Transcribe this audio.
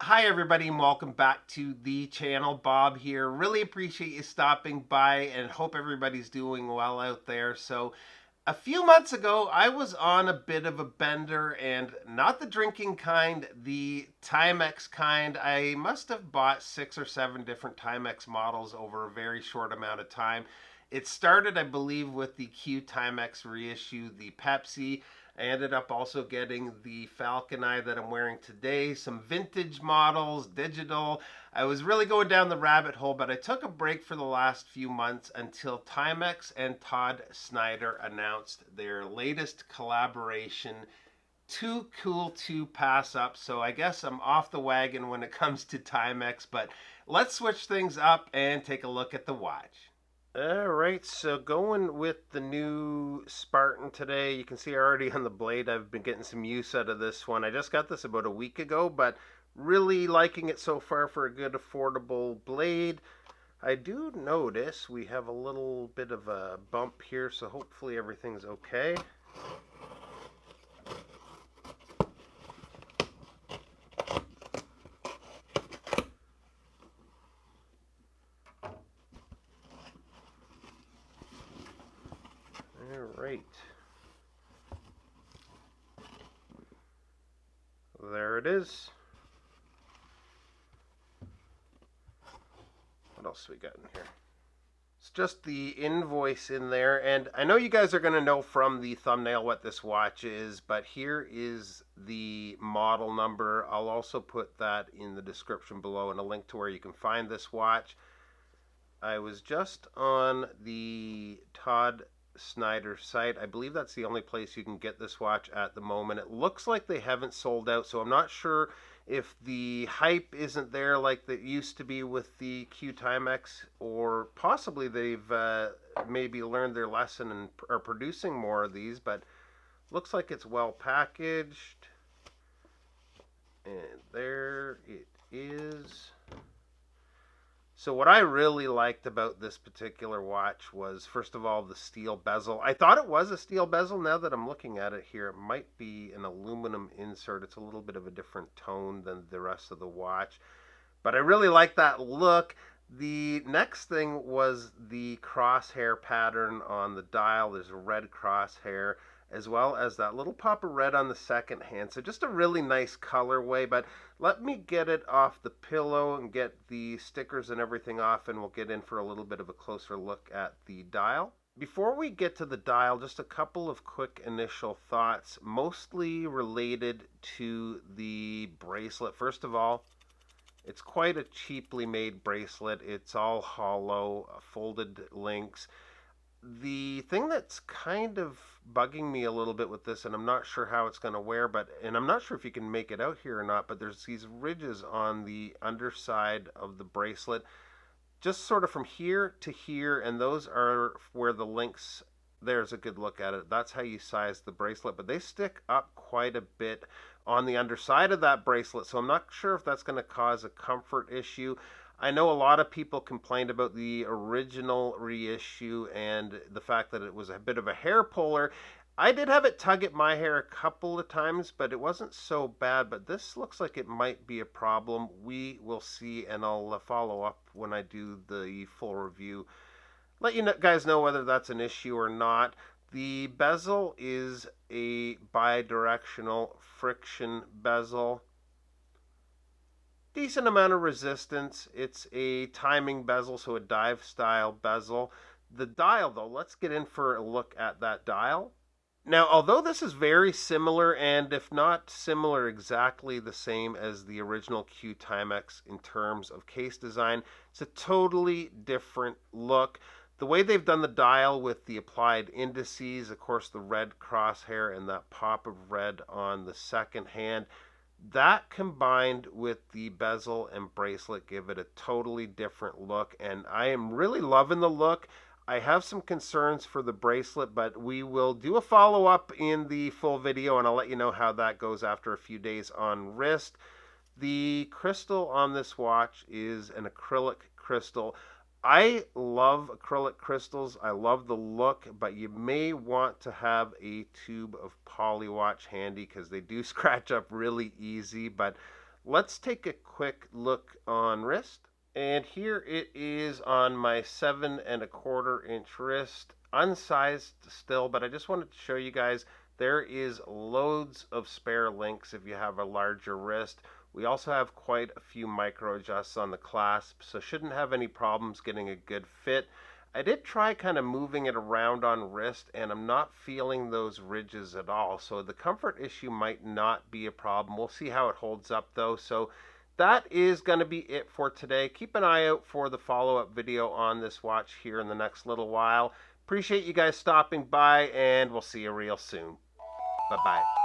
Hi everybody and welcome back to the channel. Bob here. Really appreciate you stopping by and hope everybody's doing well out there. So a few months ago I was on a bit of a bender, and not the drinking kind, the Timex kind. I must have bought 6 or 7 different Timex models over a very short amount of time. It started, I believe, with the Q Timex reissue, the Pepsi. I ended up also getting the Falcon Eye that I'm wearing today, some vintage models, digital. I was really going down the rabbit hole, but I took a break for the last few months until Timex and Todd Snyder announced their latest collaboration. Too cool to pass up. So I guess I'm off the wagon when it comes to Timex, but let's switch things up and take a look at the watch. All right, so going with the new Spartan today, you can see already on the blade I've been getting some use out of this one. I just got this about a week ago, but really liking it so far for a good affordable blade. I do notice we have a little bit of a bump here, so hopefully everything's okay. Alright. There it is. What else we got in here? It's just the invoice in there, and I know you guys are going to know from the thumbnail what this watch is, but here is the model number. I'll also put that in the description below and a link to where you can find this watch. I was just on the Todd Snyder site. I believe that's the only place you can get this watch at the moment. It looks like they haven't sold out, so I'm not sure if the hype isn't there like that used to be with the Q Timex, or possibly they've maybe learned their lesson and are producing more of these, but looks like it's well packaged. And there it is. So what I really liked about this particular watch was, first of all, the steel bezel. I thought it was a steel bezel. Now that I'm looking at it here, it might be an aluminum insert. It's a little bit of a different tone than the rest of the watch. But I really like that look. The next thing was the crosshair pattern on the dial. There's a red crosshair, as well as that little pop of red on the second hand. So just a really nice colorway, but let me get it off the pillow and get the stickers and everything off, and we'll get in for a little bit of a closer look at the dial. Before we get to the dial, just a couple of quick initial thoughts, mostly related to the bracelet. First of all, it's quite a cheaply made bracelet. It's all hollow, folded links. The thing that's kind of bugging me a little bit with this, and I'm not sure how it's going to wear, and I'm not sure if you can make it out here or not, but there's these ridges on the underside of the bracelet, just sort of from here to here, and those are where the links, there's a good look at it. That's how you size the bracelet, but they stick up quite a bit on the underside of that bracelet, so I'm not sure if that's going to cause a comfort issue. I know a lot of people complained about the original reissue and the fact that it was a bit of a hair puller. I did have it tug at my hair a couple of times, but it wasn't so bad. But this looks like it might be a problem. We will see, and I'll follow up when I do the full review. Let you guys know whether that's an issue or not. The bezel is a bidirectional friction bezel. Decent amount of resistance. It's a timing bezel, so a dive style bezel. The dial, though, let's get in for a look at that dial. Now, although this is very similar, and if not similar, exactly the same as the original Q Timex in terms of case design, it's a totally different look. The way they've done the dial with the applied indices, of course the red crosshair and that pop of red on the second hand, that combined with the bezel and bracelet give it a totally different look, and I am really loving the look. I have some concerns for the bracelet, but we will do a follow-up in the full video, and I'll let you know how that goes after a few days on wrist. The crystal on this watch is an acrylic crystal. I love acrylic crystals. I love the look, but you may want to have a tube of polywatch handy because they do scratch up really easy. But Let's take a quick look on wrist. And here it is on my 7¼ inch wrist, unsized still, but I just wanted to show you guys there is loads of spare links if you have a larger wrist. We also have quite a few micro adjusts on the clasp, so shouldn't have any problems getting a good fit. I did try kind of moving it around on wrist, and I'm not feeling those ridges at all. So the comfort issue might not be a problem. We'll see how it holds up though. So that is going to be it for today. Keep an eye out for the follow-up video on this watch here in the next little while. Appreciate you guys stopping by, and we'll see you real soon. Bye-bye.